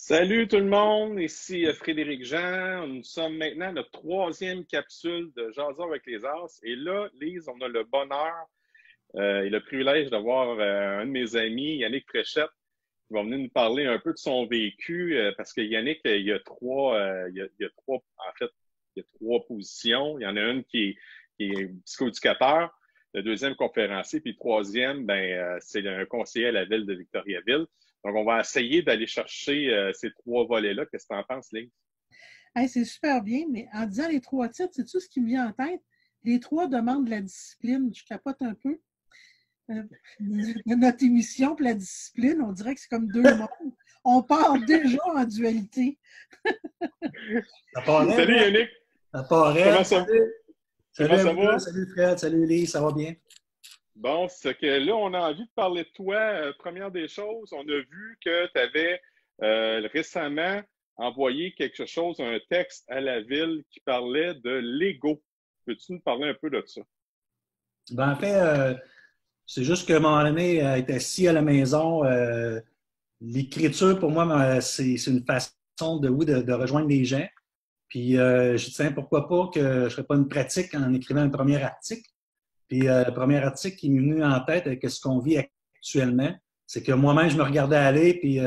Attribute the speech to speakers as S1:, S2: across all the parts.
S1: Salut tout le monde, ici Frédéric Jean. Nous sommes maintenant à notre troisième capsule de Jason avec les As. Et là, Lise, on a le bonheur et le privilège d'avoir un de mes amis, Yannick Fréchette, qui va venir nous parler un peu de son vécu. Parce que Yannick, il y a en fait, il y a trois positions. Il y en a une qui est psychoéducateur, le deuxième conférencier, puis le troisième, c'est un conseiller à la ville de Victoriaville. Donc, on va essayer d'aller chercher ces trois volets-là. Qu'est-ce que tu en penses, Lynn?
S2: Hey, c'est super bien, mais en disant les trois titres, sais-tu ce qui me vient en tête? Les trois demandent de la discipline. Je capote un peu. Notre émission pour la discipline, on dirait que c'est comme deux mondes. On part déjà en dualité.
S3: Ça paraît,
S1: Salut Yannick!
S3: Ça paraît.
S1: Comment ça,
S3: Salut,
S1: comment ça va?
S3: salut Fred, salut Lise, ça va bien?
S1: Bon, c'est que là, on a envie de parler de toi. Première des choses, on a vu que tu avais récemment envoyé quelque chose, un texte à la ville qui parlait de l'ego. Peux-tu nous parler un peu de ça?
S3: En fait, c'est juste que mon année est assis à la maison. L'écriture, pour moi, c'est une façon de rejoindre les gens. Puis, je dis, tiens, pourquoi pas que je ne ferais pas une pratique en écrivant un premier article. Puis, le premier article qui m'est venu en tête avec ce qu'on vit actuellement, c'est que moi-même, je me regardais aller, puis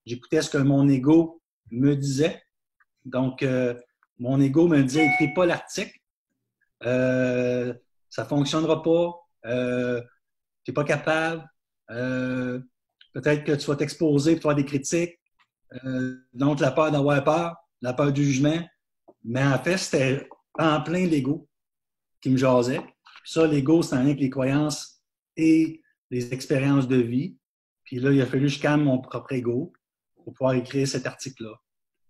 S3: j'écoutais ce que mon ego me disait. Donc, mon ego me disait, écris pas l'article, ça fonctionnera pas, tu n'es pas capable, peut-être que tu vas t'exposer pour faire des critiques, donc la peur d'avoir peur, la peur du jugement. Mais en fait, c'était en plein l'ego qui me jasait. Puis ça, l'ego, c'est en lien avec les croyances et les expériences de vie. Puis là, il a fallu que je calme mon propre ego pour pouvoir écrire cet article-là.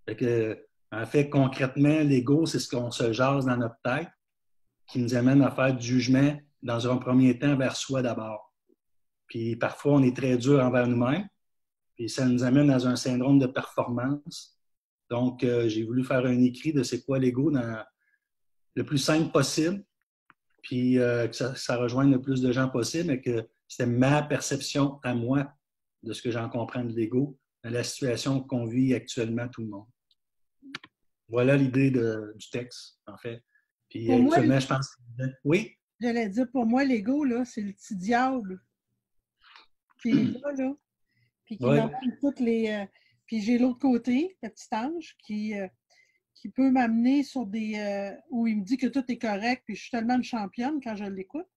S3: Fait que, en fait, concrètement, l'ego, c'est ce qu'on se jase dans notre tête qui nous amène à faire du jugement dans un premier temps vers soi d'abord. Puis parfois, on est très dur envers nous-mêmes. Puis ça nous amène dans un syndrome de performance. Donc, j'ai voulu faire un écrit de c'est quoi l'ego dans le plus simple possible, puis que ça rejoigne le plus de gens possible, et que c'était ma perception à moi de ce que j'en comprends de l'ego dans la situation qu'on vit actuellement tout le monde. Voilà l'idée du texte, en fait. Puis
S2: Pour moi,
S3: actuellement, je pense... Oui?
S2: j'allais dire, pour moi, l'ego, là, c'est le petit diable qui est là, puis qui
S3: Oui.
S2: m'amène toutes les... puis j'ai l'autre côté, le petit ange, qui peut m'amener sur des... où il me dit que tout est correct, puis je suis tellement une championne quand je l'écoute.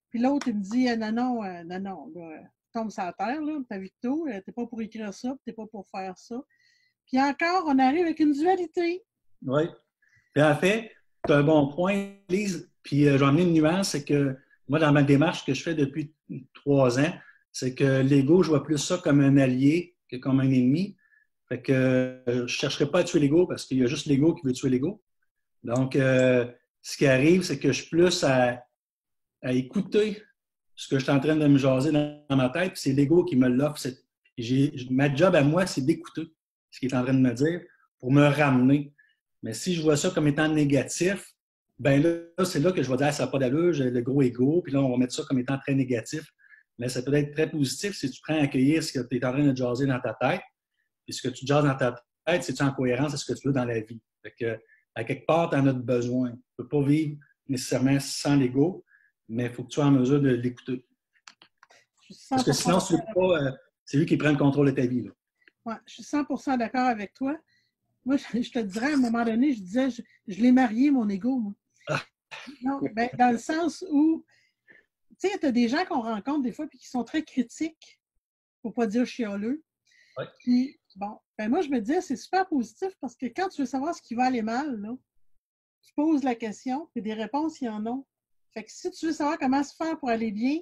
S2: Puis l'autre, il me dit, non, là, tombe sur la terre, là, ta Victo, t'es pas pour écrire ça, t'es pas pour faire ça. Puis encore, on arrive avec une dualité.
S3: Oui. Puis en fait, tu as un bon point, Lise. Puis j'en ai une nuance, c'est que moi, dans ma démarche que je fais depuis 3 ans, c'est que l'ego, je vois plus ça comme un allié que comme un ennemi. Fait que je ne chercherai pas à tuer l'ego parce qu'il y a juste l'ego qui veut tuer l'ego. Donc, ce qui arrive, c'est que je suis plus à écouter ce que je suis en train de me jaser dans ma tête, puis c'est l'ego qui me l'offre. Ma job à moi, c'est d'écouter ce qu'il est en train de me dire pour me ramener. Mais si je vois ça comme étant négatif, ben là, c'est là que je vais dire ah, ça n'a pas d'allure, j'ai le gros ego, puis là, on va mettre ça comme étant très négatif. Mais ça peut être très positif si tu prends à accueillir ce que tu es en train de jaser dans ta tête. Puis ce que tu jases dans ta tête, c'est-tu en cohérence avec ce que tu veux dans la vie? Fait que, à quelque part, tu en as besoin. Tu ne peux pas vivre nécessairement sans l'ego, mais il faut que tu sois en mesure de l'écouter. Parce que sinon, c'est lui qui prend le contrôle de ta vie. Là.
S2: Ouais, je suis 100% d'accord avec toi. Moi, je te dirais, à un moment donné, je disais, je l'ai marié, mon ego. Moi.
S3: Ah.
S2: Non, ben, dans le sens où, tu sais, tu as des gens qu'on rencontre des fois puis qui sont très critiques, pour ne pas dire chialeux.
S3: Ouais.
S2: Puis, bon, ben moi, je me disais, c'est super positif parce que quand tu veux savoir ce qui va aller mal, là, tu poses la question, puis des réponses, il y en a. Fait que si tu veux savoir comment se faire pour aller bien,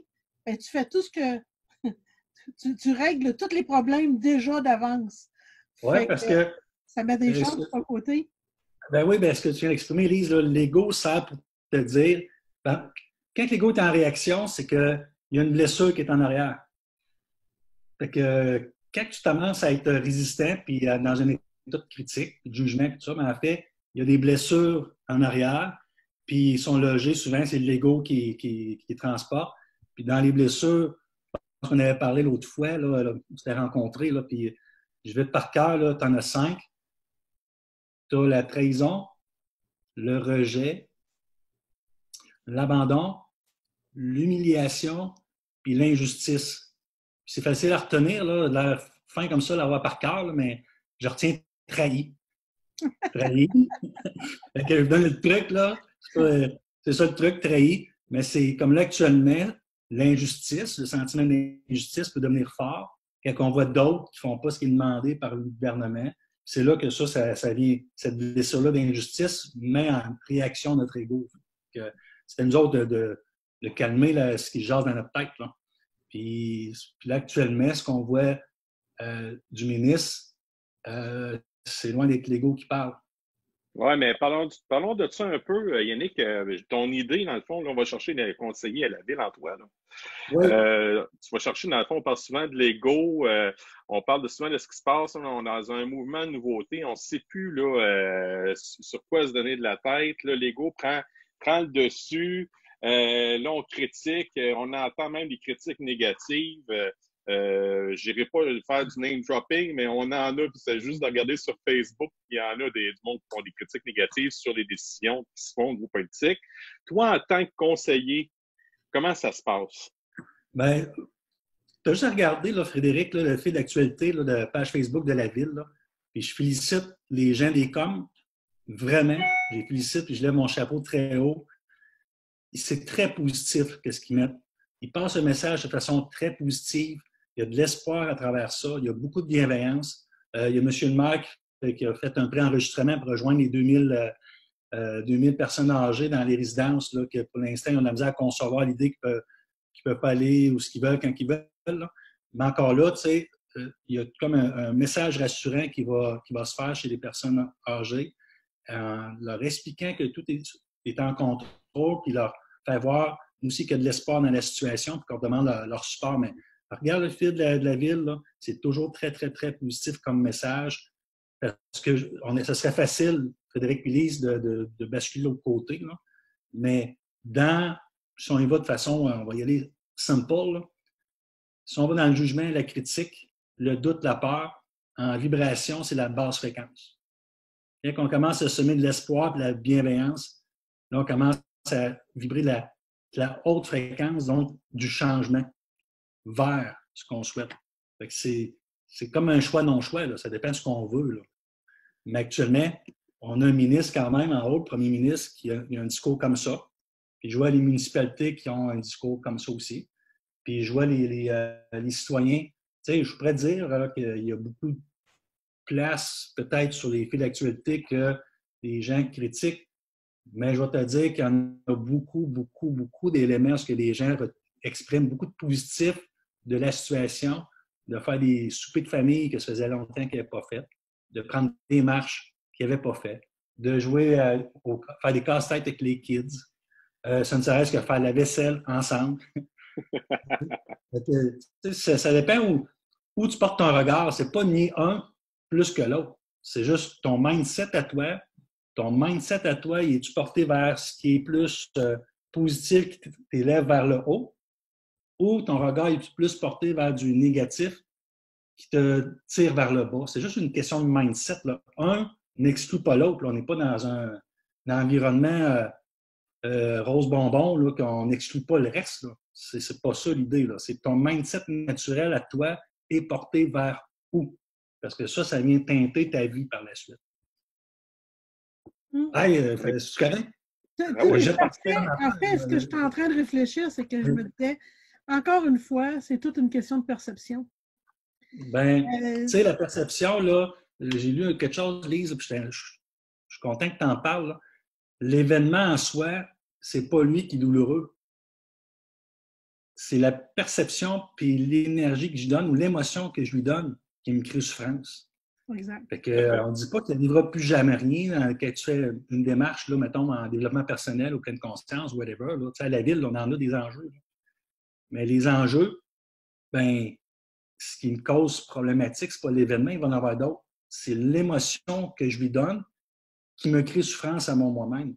S2: ben, tu fais tout ce que... tu règles tous les problèmes déjà d'avance.
S3: Oui, parce que...
S2: Ça met des chances de ton côté.
S3: Ben oui, ben ce que tu viens d'exprimer, Lise, l'ego sert pour te dire... Ben, quand l'ego est en réaction, c'est qu'il y a une blessure qui est en arrière. Fait que quand tu commences à être résistant, puis dans un état de critique, de jugement, tout ça, ben, en fait, il y a des blessures en arrière, puis ils sont logés, souvent, c'est l'ego qui transporte. Puis dans les blessures, je pense qu'on avait parlé l'autre fois, là, on s'était rencontrés, là, puis Je vais par cœur, tu en as 5. Tu as la trahison, le rejet, l'abandon, l'humiliation, puis l'injustice. C'est facile à retenir, là, de la fin comme ça, l'avoir par cœur, là, mais je retiens trahi. Trahi. Fait que je vous donne le truc, là. C'est ça le truc, trahi. Mais c'est comme là actuellement, l'injustice, le sentiment d'injustice peut devenir fort quand on voit d'autres qui ne font pas ce qui est demandé par le gouvernement. C'est là que ça vient, cette blessure-là d'injustice met en réaction notre ego. C'est à nous autres de calmer là, ce qui jase dans notre tête. Là. Puis là, actuellement, ce qu'on voit du ministre, c'est loin d'être l'ego qui parle.
S1: Oui, mais parlons de ça un peu, Yannick. Ton idée, dans le fond, là, on va chercher des conseillers à la ville en toi. Là.
S3: Oui.
S1: Tu vas chercher, dans le fond, on parle souvent de l'ego, on parle souvent de ce qui se passe. On est dans un mouvement de nouveauté, on ne sait plus là, sur quoi se donner de la tête. L'ego prend le dessus. Là, on critique, on entend même des critiques négatives. Je n'irai pas faire du name dropping, mais on en a, puis c'est juste de regarder sur Facebook, il y en a du monde qui font des critiques négatives sur les décisions qui se font au niveau politique. Toi, en tant que conseiller, comment ça se passe?
S3: Bien, tu as juste à regarder, là, Frédéric, là, le fil d'actualité de la page Facebook de la ville. Là, puis je félicite les gens des coms, vraiment. Je les félicite et je lève mon chapeau très haut. C'est très positif ce qu'ils mettent. Ils passent le message de façon très positive. Il y a de l'espoir à travers ça. Il y a beaucoup de bienveillance. Il y a M. le maire qui a fait un pré-enregistrement pour rejoindre les 2000 personnes âgées dans les résidences, là, que pour l'instant, ils ont de la misère à concevoir l'idée qu'ils ne peuvent pas aller où ce qu'ils veulent quand ils veulent. Là. Mais encore là, tu sais, il y a comme un message rassurant qui va se faire chez les personnes âgées en leur expliquant que tout est en contrôle, puis leur faire voir aussi qu'il y a de l'espoir dans la situation, puis qu'on demande leur support. Mais regarde le fil de la ville, là, c'est toujours très, très, très positif comme message. Parce que ce serait facile, Frédéric Pillise, de basculer de l'autre côté. Là. Mais si on y va de façon, on va y aller simple, là. Si on va dans le jugement, la critique, le doute, la peur, en vibration, c'est la basse fréquence. Quand on commence à semer de l'espoir et de la bienveillance, là, on commence à vibrer la haute fréquence, donc du changement vers ce qu'on souhaite. C'est comme un choix non-choix, là. Ça dépend de ce qu'on veut. Là. Mais actuellement, on a un ministre quand même en haut, le premier ministre, qui a un discours comme ça. Puis je vois les municipalités qui ont un discours comme ça aussi. Puis je vois les citoyens. Tu sais, je pourrais dire qu'il y a beaucoup de place peut-être sur les fils d'actualité que les gens critiquent, mais je vais te dire qu'il y en a beaucoup, beaucoup, beaucoup d'éléments parce que les gens expriment beaucoup de positifs de la situation, de faire des soupers de famille que ça faisait longtemps qu'ils n'avaient pas fait, de prendre des marches qu'ils n'avaient pas fait, de jouer, faire des casse-têtes avec les kids. Ça ne serait-ce que faire la vaisselle ensemble. Ça dépend où tu portes ton regard. C'est pas ni un plus que l'autre. C'est juste ton mindset à toi. Ton mindset à toi, es-tu porté vers ce qui est plus positif, qui t'élève vers le haut, ou ton regard est plus porté vers du négatif qui te tire vers le bas? C'est juste une question de mindset. Là. Un n'exclut pas l'autre. On n'est pas dans un environnement rose bonbon, là, qu'on n'exclut pas le reste. Là. C'est pas ça l'idée. Là. C'est ton mindset naturel à toi est porté vers où? Parce que ça vient teinter ta vie par la suite. Hey, c'est correct?
S2: En fait, ce que je suis en train de réfléchir, c'est que je me disais, encore une fois, c'est toute une question de perception.
S3: Ben, tu sais, la perception, là, j'ai lu quelque chose, Lise, puis je suis content que tu en parles. Là. L'événement en soi, c'est pas lui qui est douloureux. C'est la perception puis l'énergie que je donne ou l'émotion que je lui donne qui me crée souffrance.
S2: Exact.
S3: Fait que, on ne dit pas qu'il n'arrivera plus jamais rien quand tu fais une démarche, là, mettons, en développement personnel ou pleine conscience, whatever. Là. À la ville, on en a des enjeux. Là. Mais les enjeux, ben, ce qui me cause problématique, ce n'est pas l'événement, il va en avoir d'autres. C'est l'émotion que je lui donne qui me crée souffrance à moi-même.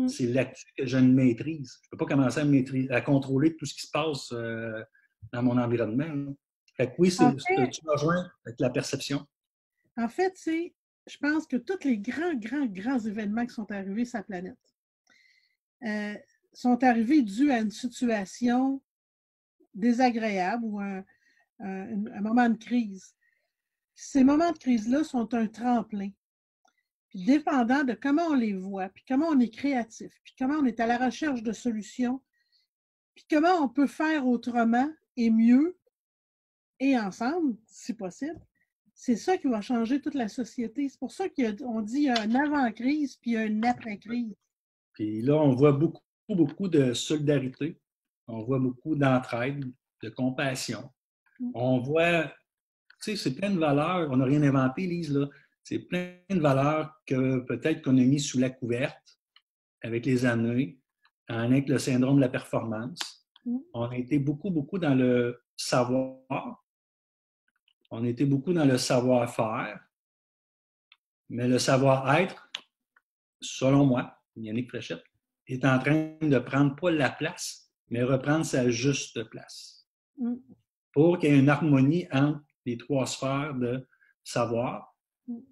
S3: C'est là-dessus que je ne maîtrise. Je ne peux pas commencer à contrôler tout ce qui se passe dans mon environnement. Là. Fait que oui, tu me rejoins avec la perception.
S2: En fait, je pense que tous les grands événements qui sont arrivés sur la planète sont arrivés dus à une situation désagréable ou un moment de crise. Ces moments de crise-là sont un tremplin. Puis dépendant de comment on les voit, puis comment on est créatif, puis comment on est à la recherche de solutions, puis comment on peut faire autrement et mieux et ensemble, si possible, c'est ça qui va changer toute la société. C'est pour ça qu'on dit qu'il y a une avant-crise puis il y a une après-crise.
S3: Puis là, on voit beaucoup de solidarité. On voit beaucoup d'entraide, de compassion. On voit, tu sais, c'est plein de valeurs. On n'a rien inventé, Lise, là. C'est plein de valeurs que peut-être qu'on a mis sous la couverte avec les années, en lien avec le syndrome de la performance. On a été beaucoup dans le savoir. On a été beaucoup dans le savoir-faire. Mais le savoir-être, selon moi, Yannick Fréchette, est en train de prendre pas la place, mais reprendre sa juste place. Pour qu'il y ait une harmonie entre les trois sphères de savoir,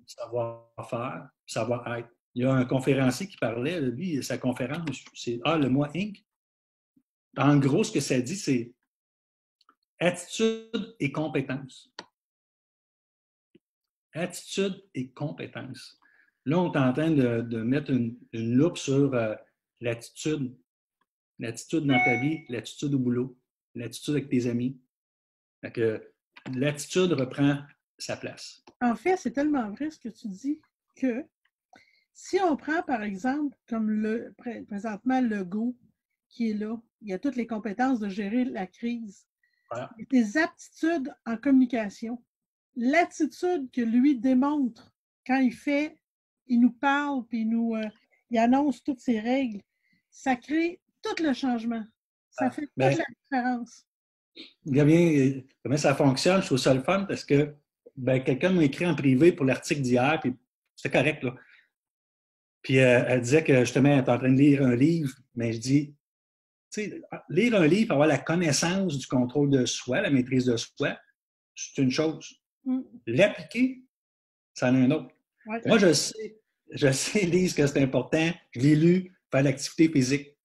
S3: savoir-faire, savoir-être. Il y a un conférencier qui parlait, lui, sa conférence, c'est le mois Inc. En gros, ce que ça dit, c'est attitude et compétence. Attitude et compétence. Là, on est en train de mettre une loupe sur l'attitude. L'attitude dans ta vie, l'attitude au boulot, l'attitude avec tes amis. Donc, l'attitude reprend sa place.
S2: En fait, c'est tellement vrai ce que tu dis que si on prend, par exemple, comme présentement Legault qui est là, il a toutes les compétences de gérer la crise. Voilà. Tes aptitudes en communication, l'attitude que lui démontre quand il nous parle, puis il annonce toutes ses règles, ça crée tout le changement. Ça fait toute la différence.
S3: Regarde bien comment ça fonctionne. Je trouve ça le fun parce que quelqu'un m'a écrit en privé pour l'article d'hier, puis c'était correct, là. Puis elle disait que justement, elle était en train de lire un livre, mais je dis, tu sais, lire un livre, avoir la connaissance du contrôle de soi, la maîtrise de soi, c'est une chose. L'appliquer, ça en est un autre. Ouais. Moi, je sais, Lise, que c'est important. Je l'ai lu, faire l'activité physique.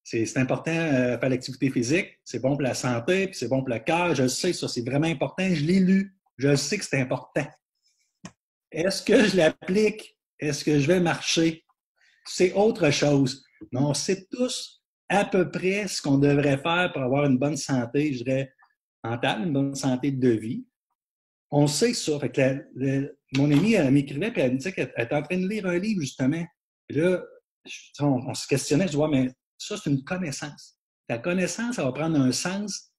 S3: C'est important, faire l'activité physique. C'est bon pour la santé, puis c'est bon pour le cœur. Je sais, ça, c'est vraiment important. Je l'ai lu. Je sais que c'est important. Est-ce que je l'applique? Est-ce que je vais marcher? C'est autre chose. Mais on sait tous à peu près ce qu'on devrait faire pour avoir une bonne santé, je dirais, mentale, une bonne santé de vie. On sait ça. Fait que mon amie, elle m'écrivait et elle me disait qu'elle était en train de lire un livre, justement. Et là, on se questionnait, je dis, mais ça, c'est une connaissance. La connaissance, ça va prendre un sens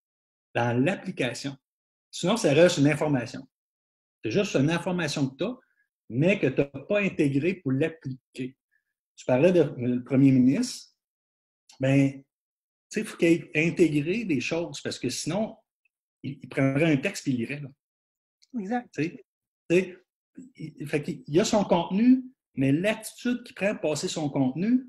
S3: dans l'application. Sinon, ça reste une information. C'est juste une information que tu as, mais que tu n'as pas intégrée pour l'appliquer. Tu parlais du premier ministre. Bien, tu sais, il faut qu'il ait intégré des choses, parce que sinon, il prendrait un texte et il lirait, là.
S2: Exact.
S3: Fait qu'il y a son contenu, mais l'attitude qu'il prend pour passer son contenu,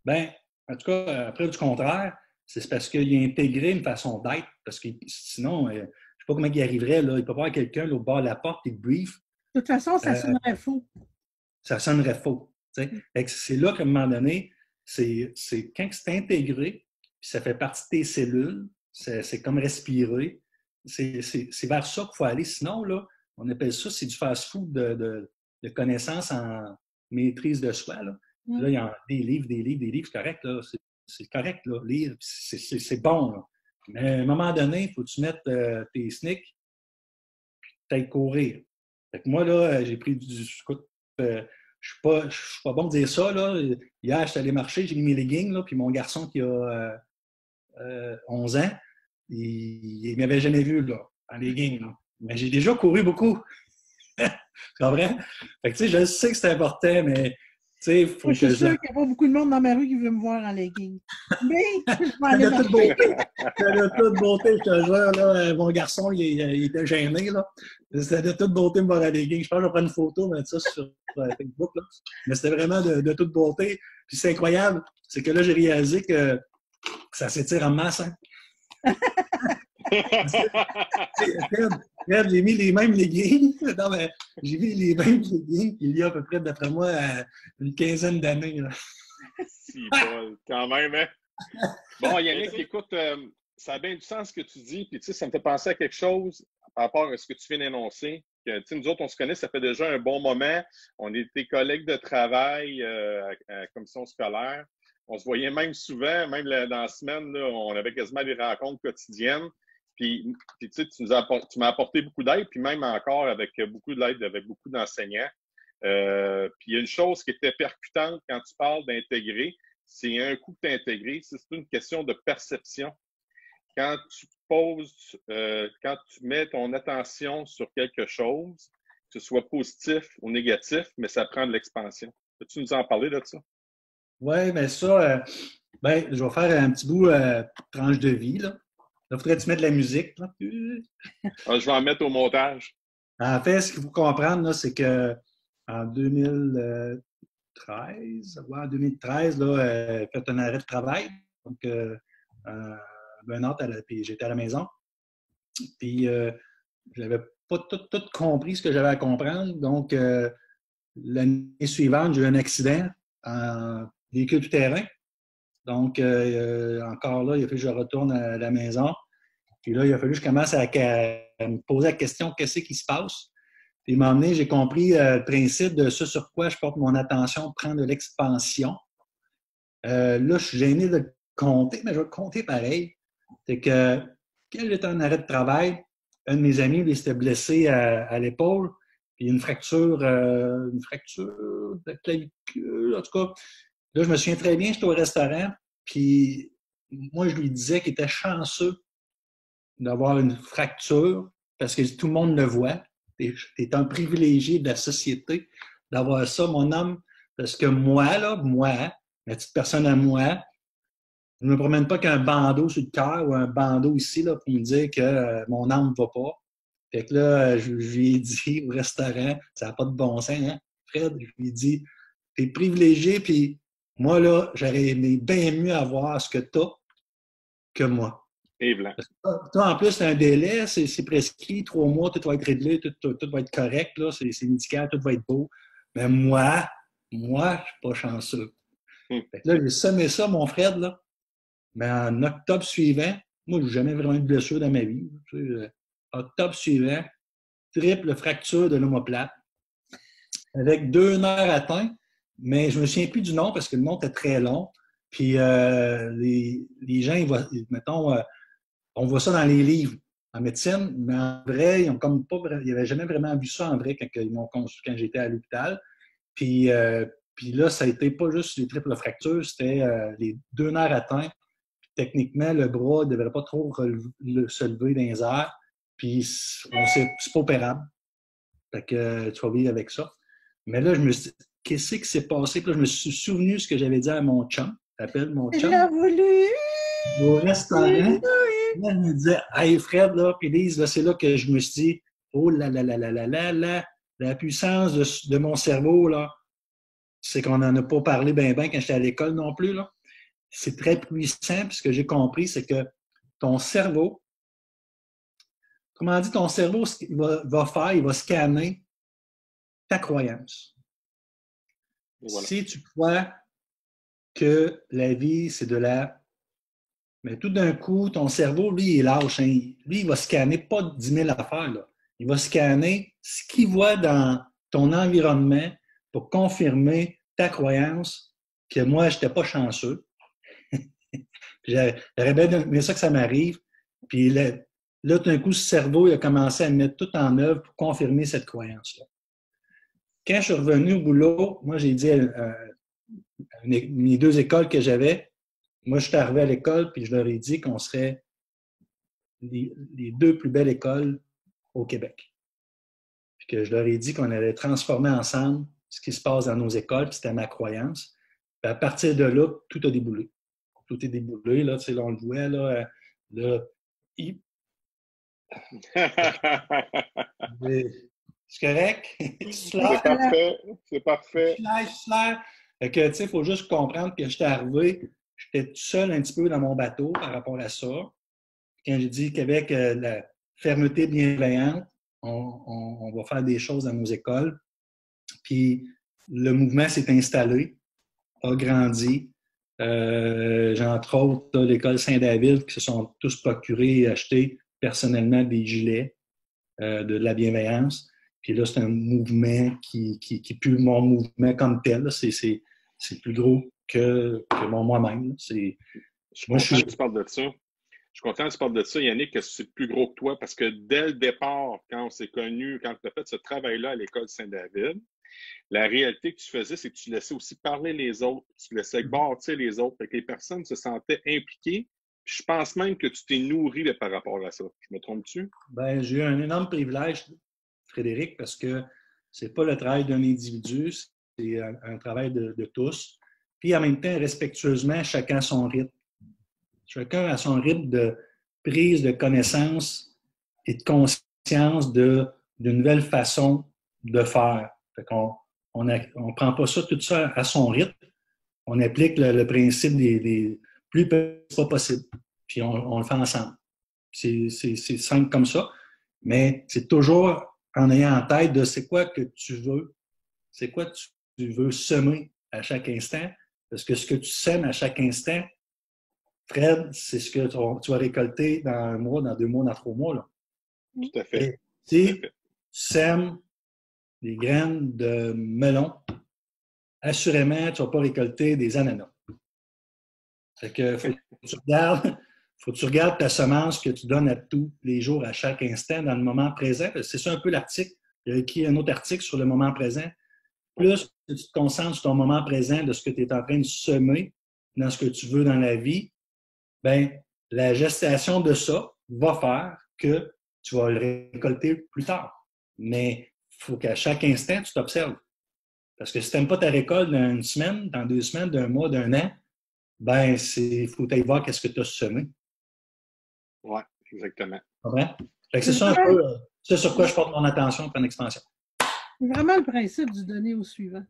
S3: bien, en tout cas, après du contraire, c'est parce qu'il a intégré une façon d'être, parce que sinon, je ne sais pas comment il arriverait, là, il peut pas avoir quelqu'un au bord de la porte et brief.
S2: De toute façon, ça sonnerait faux.
S3: Ça sonnerait faux. C'est là qu'à un moment donné, c'est quand c'est intégré, puis ça fait partie de tes cellules, c'est comme respirer. C'est vers ça qu'il faut aller. Sinon, là, on appelle ça, c'est du fast-food de connaissances en maîtrise de soi. Là, là il y a des livres, c'est correct. Là, c'est correct, là, lire, c'est bon. Là. Mais à un moment donné, il faut que tu mettes tes sneaks puis peut-être courir. Fait que moi, là, j'ai pris du... je ne suis pas bon de dire ça. Là. Hier, je suis allé marcher, j'ai mis mes leggings, là, puis mon garçon qui a 11 ans, il ne m'avait jamais vu là, en leggings. Là. Mais j'ai déjà couru beaucoup. Tu comprends? Fait que, tu sais, je sais que c'est important, mais il faut que
S2: je suis sûr qu'il n'y a pas beaucoup de monde dans ma rue qui veut me voir en leggings. Mais je vais aller marcher.
S3: C'était de toute beauté, je te jure. Là, mon garçon, il était gêné. C'était de toute beauté de me voir en leggings. Je pense que je vais prendre une photo, mettre ça sur Facebook. Là. Mais c'était vraiment de toute beauté. Puis c'est incroyable, c'est que là, j'ai réalisé que ça s'étire en masse. Hein? Fred, j'ai mis les mêmes leggings. Non, mais j'ai mis les mêmes leggings il y a à peu près, d'après moi, une quinzaine d'années.
S1: Si, Paul, quand même, hein? Bon, Yannick, écoute, ça a bien du sens ce que tu dis, puis tu sais, ça me fait penser à quelque chose par rapport à ce que tu viens d'énoncer. Que, tu sais, nous autres, on se connaît, ça fait déjà un bon moment. On était collègues de travail à la commission scolaire. On se voyait même souvent, même dans la semaine, là, on avait quasiment des rencontres quotidiennes. Puis tu sais, tu m'as apporté beaucoup d'aide, puis même encore avec beaucoup d'aide, avec beaucoup d'enseignants. Puis il y a une chose qui était percutante quand tu parles d'intégrer, c'est un coup que tu as intégré, c'est une question de perception. Quand tu poses, quand tu mets ton attention sur quelque chose, que ce soit positif ou négatif, mais ça prend de l'expansion. Peux-tu nous en parler de ça?
S3: Oui, mais ça, je vais faire un petit bout tranche de vie. Là, faudrait que tu mettes de la musique. Là.
S1: Ah, je vais en mettre au montage.
S3: En fait, ce qu'il faut comprendre, là, c'est qu'en 2013, là, j'ai fait un arrêt de travail. Donc, puis j'étais à la maison. Puis, je n'avais pas tout compris ce que j'avais à comprendre. Donc, l'année suivante, j'ai eu un accident en véhicule tout-terrain. Donc, encore là, il a fallu que je retourne à la maison. Puis là, il a fallu que je commence à me poser la question, qu'est-ce qui se passe? Puis, il m'a emmené, j'ai compris le principe de ce sur quoi je porte mon attention, prendre de l'expansion. Là, je suis gêné de le compter, mais je vais le compter pareil. C'est que quand j'étais en arrêt de travail, un de mes amis, lui, s'était blessé à l'épaule, puis une fracture de clavicule, en tout cas. Là, je me souviens très bien, j'étais au restaurant, puis moi, je lui disais qu'il était chanceux d'avoir une fracture, parce que tout le monde le voit. Tu es un privilégié de la société d'avoir ça, mon homme, parce que moi, ma petite personne à moi, je ne me promène pas qu'un bandeau sur le cœur ou un bandeau ici là, pour me dire que mon âme ne va pas. Fait que là, je lui ai dit au restaurant, ça n'a pas de bon sens, hein, Fred? Je lui ai dit, t'es privilégié, puis moi, là, j'aurais aimé bien mieux avoir ce que t'as que moi.
S1: Et blanc.
S3: Toi, en plus, c'est un délai, c'est prescrit, 3 mois, tout va être réglé, tout va être correct, là, c'est médical, tout va être beau. Mais moi, je ne suis pas chanceux. Fait que là, j'ai semé ça, mon Fred, là. Mais en octobre suivant, moi, je n'ai jamais vraiment eu de blessure dans ma vie. Octobre suivant, triple fracture de l'omoplate avec 2 nerfs atteints, mais je ne me souviens plus du nom parce que le nom était très long. Puis les gens, mettons, on voit ça dans les livres en médecine, mais en vrai, ils n'avaient jamais vraiment vu ça en vrai quand j'étais à l'hôpital. Puis là, ça a été pas juste les triples fractures, c'était les 2 nerfs atteints. Techniquement, le bras ne devrait pas trop se lever dans les airs. Puis, c'est pas opérable. Fait que tu vas vivre avec ça. Mais là, je me suis dit, qu'est-ce qui s'est passé? Puis là, je me suis souvenu de ce que j'avais dit à mon chum. T'appelles mon chum?
S2: Il a voulu!
S3: Au restaurant. Là, je me disais, hey Fred, là, puis Lise, là, c'est là que je me suis dit, oh là là là là là là là, la puissance de mon cerveau, là, c'est qu'on n'en a pas parlé bien quand j'étais à l'école non plus, là. C'est très puissant, puis ce que j'ai compris, c'est que ton cerveau, comment dit, ton cerveau il va scanner ta croyance. Voilà. Si tu crois que la vie, c'est de la... Mais tout d'un coup, ton cerveau, lui, il est lâche. Hein? Lui, il va scanner pas 10 000 affaires. Là. Il va scanner ce qu'il voit dans ton environnement pour confirmer ta croyance que moi, je n'étais pas chanceux. J'aurais bien aimé ça que ça m'arrive. Puis là, tout d'un coup, ce cerveau, il a commencé à mettre tout en œuvre pour confirmer cette croyance-là. Quand je suis revenu au boulot, moi, j'ai dit à mes 2 écoles que j'avais, moi, je suis arrivé à l'école, puis je leur ai dit qu'on serait les 2 plus belles écoles au Québec. Puis que je leur ai dit qu'on allait transformer ensemble ce qui se passe dans nos écoles, puis c'était ma croyance. Puis à partir de là, tout a déboulé. Tout est déboulé, là, tu sais, là, on le voit, là c'est correct?
S1: C'est parfait.
S3: Fait que, tu sais, il faut juste comprendre que j'étais arrivé, j'étais tout seul un petit peu dans mon bateau par rapport à ça. quand je dis qu'avec la fermeté bienveillante, on va faire des choses dans nos écoles. Puis le mouvement s'est installé, a grandi. J'ai entre autres l'école Saint-David qui se sont tous procurés et achetés personnellement des gilets de la bienveillance. Puis là, c'est un mouvement qui est plus mon mouvement comme tel. C'est plus gros que moi-même.
S1: Je suis content que tu parles de ça. Je suis content que tu parles de ça, Yannick, que c'est plus gros que toi, parce que dès le départ, quand on s'est connus, quand tu as fait ce travail-là à l'école Saint-David, la réalité que tu faisais, c'est que tu laissais aussi parler les autres, tu laissais bâtir les autres, fait que les personnes se sentaient impliquées. Puis je pense même que tu t'es nourri par rapport à ça. Je me trompe-tu?
S3: Ben, j'ai eu un énorme privilège, Frédéric, parce que c'est pas le travail d'un individu, c'est un travail de tous. Puis en même temps, respectueusement, chacun a son rythme. Chacun a son rythme de prise de connaissance et de conscience d'une nouvelle façon de faire. Fait qu'on on prend pas ça tout ça à son rythme. On applique le principe des plus petit pas possible. Puis on le fait ensemble. C'est simple comme ça. Mais c'est toujours en ayant en tête de c'est quoi que tu veux. C'est quoi tu veux semer à chaque instant. Parce que ce que tu sèmes à chaque instant, Fred, c'est ce que tu vas récolter dans 1 mois, dans 2 mois, dans 3 mois. Là.
S1: Tout à fait.
S3: Si tu sèmes des graines de melon, assurément, tu ne vas pas récolter des ananas. Fait que faut que tu regardes ta semence que tu donnes à tous les jours, à chaque instant, dans le moment présent. C'est ça un peu l'article. Il y a écrit un autre article sur le moment présent. Plus que tu te concentres sur ton moment présent de ce que tu es en train de semer dans ce que tu veux dans la vie, bien, la gestation de ça va faire que tu vas le récolter plus tard. Mais il faut qu'à chaque instant, tu t'observes. Parce que si tu n'aimes pas ta récolte dans 1 semaine, dans 2 semaines, d'un mois, d'un an, ben il faut aller voir qu'est-ce que tu as semé.
S1: Oui, exactement.
S3: C'est ça un peu c'est sur quoi je porte mon attention pour une expansion.
S2: C'est vraiment le principe du donner au suivant.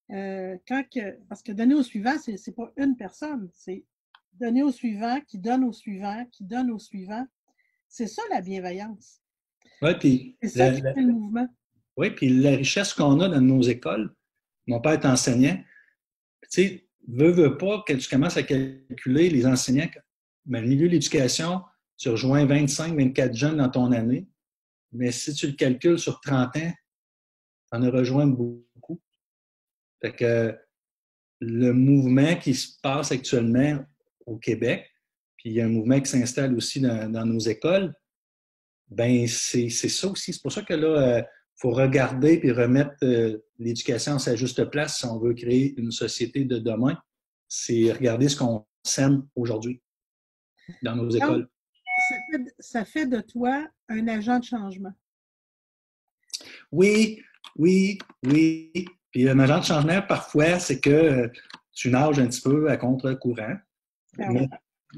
S2: Parce que donner au suivant, c'est pas une personne, c'est donner au suivant, qui donne au suivant, qui donne au suivant. C'est ça la bienveillance.
S3: Oui, puis
S2: c'est ça qui fait le mouvement.
S3: Oui, puis la richesse qu'on a dans nos écoles, mon père est enseignant, tu sais, veux pas que tu commences à calculer les enseignants, mais le milieu de l'éducation, tu rejoins 25, 24 jeunes dans ton année, mais si tu le calcules sur 30 ans, tu en as rejoint beaucoup. Fait que le mouvement qui se passe actuellement au Québec, puis il y a un mouvement qui s'installe aussi dans nos écoles, ben c'est ça aussi. C'est pour ça que là, faut regarder puis remettre l'éducation à sa juste place si on veut créer une société de demain. C'est regarder ce qu'on sème aujourd'hui dans nos écoles.
S2: Ça fait de toi un agent de changement.
S3: Oui. Puis un agent de changement, parfois, c'est que tu nages un petit peu à contre-courant.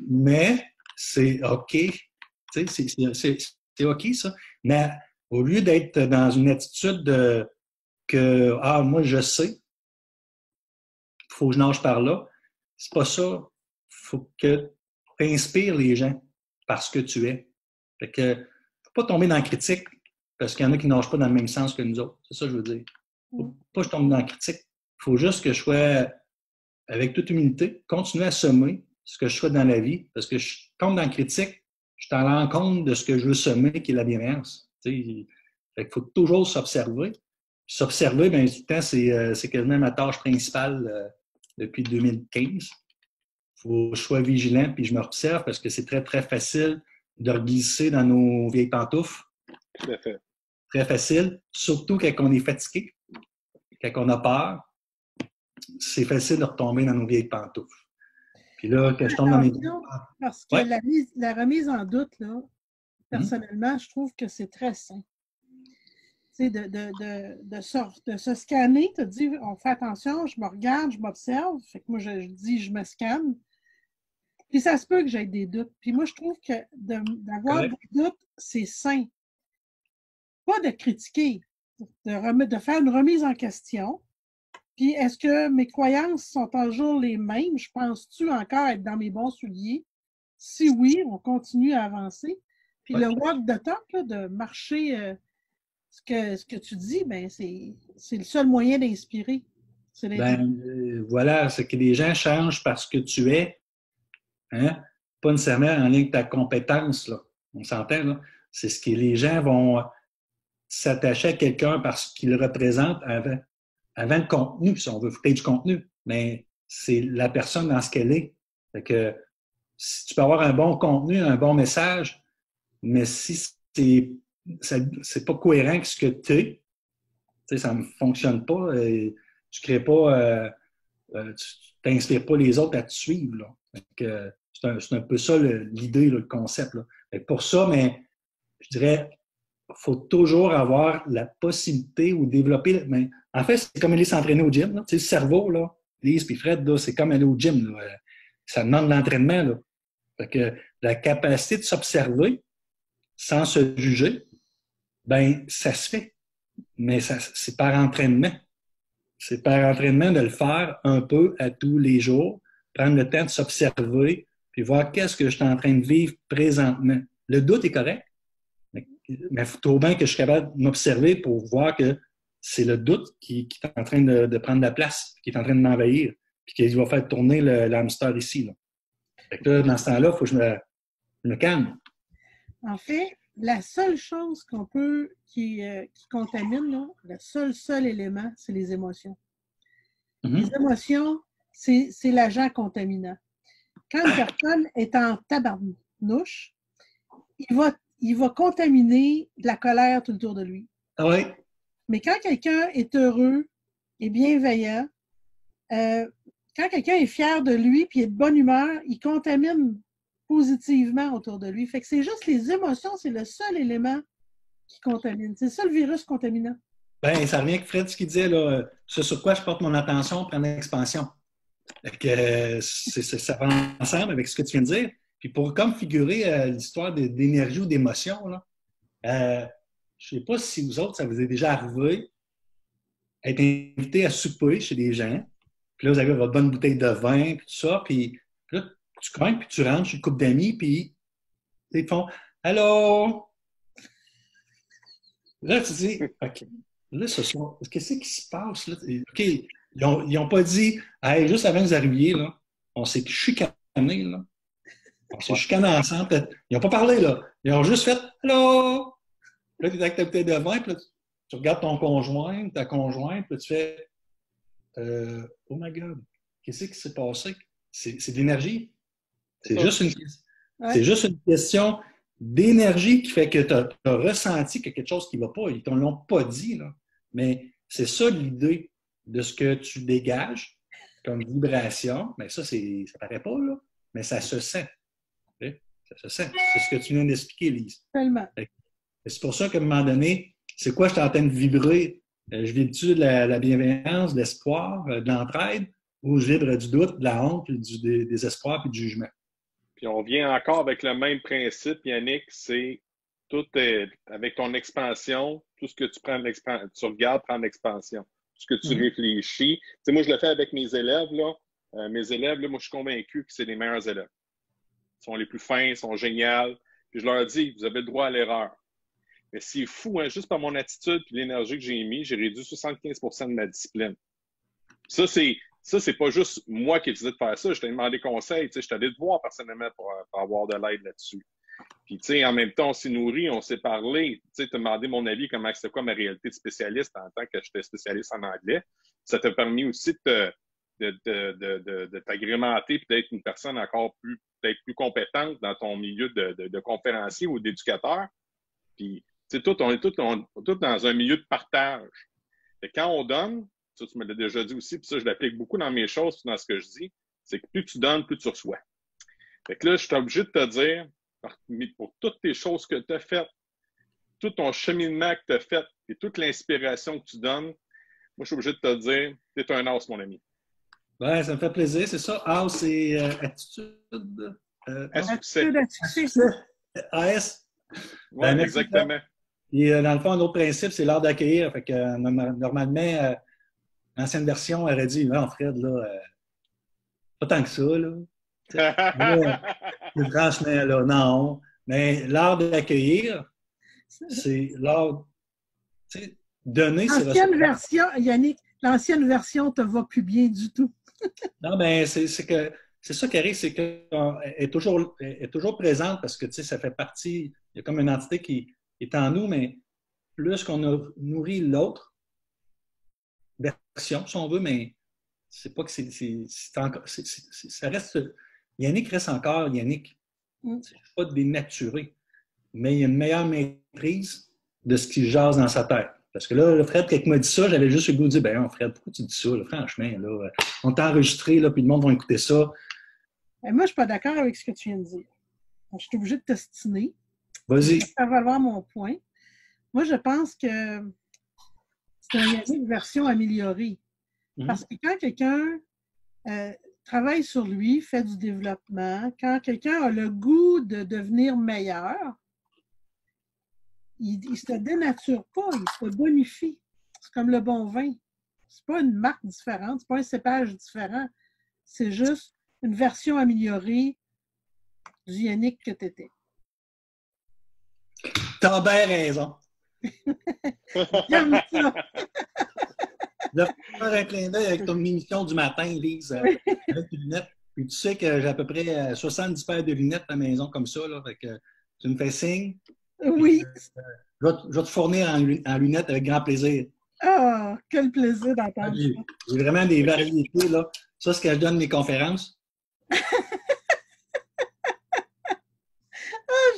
S3: Mais c'est OK. Tu sais, c'est OK, ça. Mais au lieu d'être dans une attitude de que moi, je sais, il faut que je nage par là, c'est pas ça. Il faut que tu inspires les gens parce que tu es. Fait que, faut pas tomber dans la critique parce qu'il y en a qui ne nagent pas dans le même sens que nous autres. C'est ça que je veux dire. Faut pas que je tombe dans la critique. Il faut juste que je sois, avec toute humilité, continuer à semer ce que je souhaite dans la vie parce que je tombe dans la critique, je suis à l'encontre de ce que je veux semer, qui est la bienveillance. Il faut toujours s'observer. S'observer, bien, du temps, c'est quasiment ma tâche principale depuis 2015. Il faut que je sois vigilant puis je m'observe parce que c'est très, très facile de glisser dans nos vieilles pantoufles.
S1: Tout à fait.
S3: Très facile, surtout quand on est fatigué, quand on a peur. C'est facile de retomber dans nos vieilles pantoufles. Puis là, quand je tombe dans mes...
S2: Parce que la remise en doute, là, personnellement, je trouve que c'est très sain. Tu sais, de se scanner, tu dis, on fait attention, je me regarde, je m'observe. Fait que moi, je dis, je me scanne. Puis ça se peut que j'aie des doutes. Puis moi, je trouve que d'avoir des doutes, c'est sain. Pas de critiquer, de faire une remise en question. Puis, est-ce que mes croyances sont toujours les mêmes? Je pense-tu encore être dans mes bons souliers? Si oui, on continue à avancer. Puis le walk the talk, là, de marcher ce que tu dis, ben c'est le seul moyen d'inspirer.
S3: Voilà, c'est que les gens changent parce que tu es, hein? Pas nécessairement en lien avec ta compétence, là. On s'entend, là. C'est ce que les gens vont s'attacher à quelqu'un parce qu'il représente avant le contenu, si on veut créer du contenu. Mais c'est la personne dans ce qu'elle est. Fait que si tu peux avoir un bon contenu, un bon message, mais si c'est pas cohérent avec ce que tu es, ça ne fonctionne pas. Tu crées pas, tu t'inspires pas les autres à te suivre. Là. C'est un peu ça l'idée, le concept. Là. Pour ça, mais je dirais, il faut toujours avoir la possibilité ou développer. Mais en fait, c'est comme aller s'entraîner au gym. Là. Tu sais, le cerveau, là, Lise puis Fred, là, c'est comme aller au gym. Là. Ça demande de l'entraînement. Là. Fait que la capacité de s'observer sans se juger, ben ça se fait. Mais c'est par entraînement. C'est par entraînement de le faire un peu à tous les jours, prendre le temps de s'observer, puis voir qu'est-ce que je suis en train de vivre présentement. Le doute est correct, mais il faut trop bien que je suis capable de m'observer pour voir que c'est le doute qui est en train de prendre la place, qui est en train de m'envahir, puis qui va faire tourner le hamster ici. Là. Fait que là, dans ce temps-là, il faut que je me calme.
S2: En fait, la seule chose qui contamine, là, le seul élément, c'est les émotions. Les émotions, c'est l'agent contaminant. Quand une personne est en tabarnouche, il va contaminer de la colère tout autour de lui.
S3: Ah oui.
S2: Mais quand quelqu'un est heureux et bienveillant, quand quelqu'un est fier de lui et est de bonne humeur, il contamine positivement autour de lui. Fait que c'est juste les émotions, c'est le seul élément qui contamine. C'est ça le virus contaminant.
S3: Ben, ça revient avec Fred, ce qu'il disait, là, ce sur quoi je porte mon attention prend l'expansion. Ça va ensemble avec ce que tu viens de dire. Puis pour comme figurer l'histoire d'énergie ou d'émotion, là, je ne sais pas si vous autres, ça vous est déjà arrivé être invité à souper chez des gens. Puis là, vous avez votre bonne bouteille de vin, puis tout ça. Puis là, tu crains, puis tu rentres chez une couple d'amis, puis ils font « Allô? » Là, tu dis « OK. Là, qu'est-ce qui se passe? Là? OK. Ils n'ont pas dit hey, juste avant que vous arriviez, là, on s'est chicané, là. On s'est chicané ensemble. Ils n'ont pas parlé, là. Ils ont juste fait Allô? Là, tu es avec ta bouteille de vin, puis là, tu regardes ton conjoint, ta conjointe, puis là, tu fais oh my God, qu'est-ce qui s'est passé? C'est de l'énergie. C'est juste une question d'énergie qui fait que tu as ressenti qu'il y a quelque chose qui ne va pas. Ils ne te l'ont pas dit, là. Mais c'est ça l'idée de ce que tu dégages comme vibration. Mais ça, ça ne paraît pas, là, mais ça se sent. Ça se sent. C'est ce que tu viens d'expliquer, Lise.
S2: Tellement.
S3: C'est pour ça qu'à un moment donné, c'est quoi je suis en train de vibrer? Je vibre-tu de la bienveillance, de l'espoir, de l'entraide, ou je vibre du doute, de la honte, du désespoir et du jugement?
S1: Puis on vient encore avec le même principe, Yannick, c'est tout avec ton expansion, tout ce que tu prends tu regardes prendre l'expansion. Tout ce que tu réfléchis. Tu sais, moi, je le fais avec mes élèves, là. Mes élèves, là, moi, je suis convaincu que c'est les meilleurs élèves. Ils sont les plus fins, ils sont géniaux. Puis je leur dis, vous avez le droit à l'erreur. Mais c'est fou, hein, juste par mon attitude et l'énergie que j'ai mis, j'ai réduit 75% de ma discipline. Ça, c'est pas juste moi qui ai décidé de faire ça. Je t'ai demandé conseil. Je suis allé te voir personnellement pour avoir de l'aide là-dessus. Puis, tu sais, en même temps, on s'est nourri, on s'est parlé. Tu sais, t'as demandé mon avis, comment c'était quoi ma réalité de spécialiste en tant que j'étais spécialiste en anglais. Ça t'a permis aussi de t'agrémenter et d'être une personne encore peut-être plus compétente dans ton milieu de conférencier ou d'éducateur. Puis, tu sais, on est tous dans un milieu de partage. Et quand on donne, ça, tu me l'as déjà dit aussi, puis ça, je l'applique beaucoup dans mes choses, puis dans ce que je dis, c'est que plus tu donnes, plus tu reçois. Fait que là, je suis obligé de te dire, pour toutes tes choses que tu as faites, tout ton cheminement que tu as fait, et toute l'inspiration que tu donnes, moi, je suis obligé de te dire, tu es un as, mon ami.
S3: Ouais, ça me fait plaisir, c'est ça. As, c'est attitude.
S2: Attitude à succès.
S3: AS.
S1: Oui, exactement.
S3: Et dans le fond, un autre principe, c'est l'art d'accueillir. Fait que normalement, l'ancienne version aurait dit non, Fred, là, pas tant que ça, là. Franchement, là, non. Mais l'art d'accueillir, c'est l'art. Tu sais, donner, c'est
S2: L'ancienne
S3: recevoir.
S2: version, Yannick, l'ancienne version te va plus bien du tout.
S3: Non, ben, c'est ça qui arrive, c'est qu'elle est toujours présente parce que, tu sais, ça fait partie, il y a comme une entité qui est en nous, mais plus qu'on a nourri l'autre version, si on veut, mais c'est pas que ça reste, Yannick reste encore Yannick. C'est pas dénaturé, mais il y a une meilleure maîtrise de ce qui jase dans sa tête. Parce que là, le Fred, quand il m'a dit ça, j'avais juste le goût de dire, ben, Fred, pourquoi tu dis ça, là? Franchement, là, on t'a enregistré, là, puis le monde va écouter ça.
S2: Et moi, je ne suis pas d'accord avec ce que tu viens de dire. Donc, je suis obligée de t'ostiner.
S3: Vas-y.
S2: Je vais faire valoir mon point. Moi, je pense que c'est une version améliorée. Parce que quand quelqu'un travaille sur lui, fait du développement, quand quelqu'un a le goût de devenir meilleur, il ne se dénature pas, il se bonifie. C'est comme le bon vin. C'est pas une marque différente, c'est pas un cépage différent. C'est juste une version améliorée du Yannick que tu étais.
S3: T'as bien raison.
S2: J'aime ça.
S3: Je vais faire un clin d'œil avec ton émission du matin, Lise, avec tes lunettes. Puis tu sais que j'ai à peu près 70 paires de lunettes à la maison comme ça. Là, fait que tu me fais signe.
S2: Oui.
S3: Je vais te fournir en lunettes avec grand plaisir.
S2: Ah, quel plaisir d'entendre ça.
S3: J'ai vraiment des variétés. Là. Ça, c'est ce que je donne mes conférences.
S2: Ah,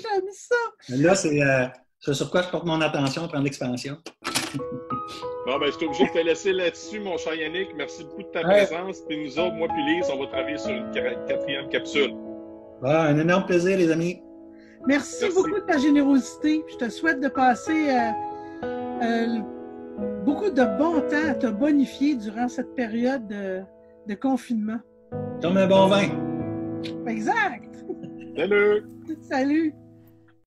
S2: j'aime ça.
S3: Mais là, c'est sur quoi je porte mon attention, prendre l'expansion.
S1: Bon, ben, je suis obligé de te laisser là-dessus, mon cher Yannick. Merci beaucoup de ta présence. Puis nous autres, moi puis Lise, on va travailler sur une quatrième capsule.
S3: Un énorme plaisir, les amis.
S2: Merci beaucoup de ta générosité. Je te souhaite de passer beaucoup de bon temps à te bonifier durant cette période de confinement.
S3: Comme un bon vin.
S2: Exact.
S1: Salut!
S2: Salut!